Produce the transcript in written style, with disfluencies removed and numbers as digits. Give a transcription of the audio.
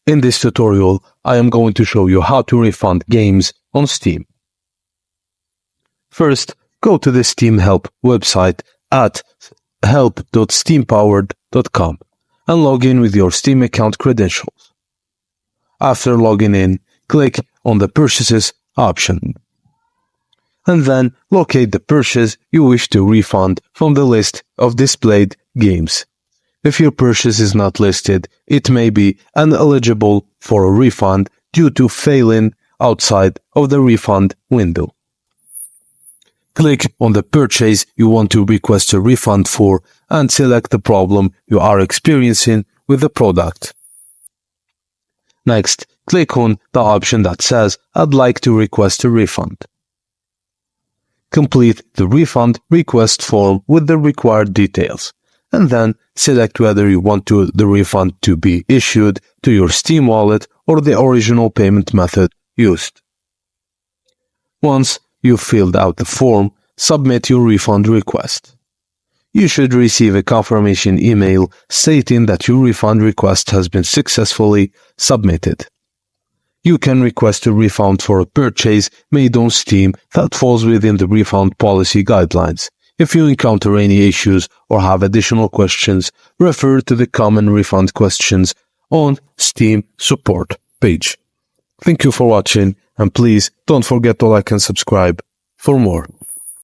In this tutorial, I am going to show you how to refund games on Steam. First, go to the Steam Help website at help.steampowered.com and log in with your Steam account credentials. After logging in, click on the Purchases option, and then locate the purchase you wish to refund from the list of displayed games. If your purchase is not listed, it may be ineligible for a refund due to failing outside of the refund window. Click on the purchase you want to request a refund for and select the problem you are experiencing with the product. Next, click on the option that says I'd like to request a refund. Complete the refund request form with the required details, and then select whether you want the refund to be issued to your Steam wallet or the original payment method used. Once you've filled out the form, submit your refund request. You should receive a confirmation email stating that your refund request has been successfully submitted. You can request a refund for a purchase made on Steam that falls within the refund policy guidelines. If you encounter any issues or have additional questions, refer to the Common Refund Questions on Steam support page. Thank you for watching, and please don't forget to like and subscribe for more.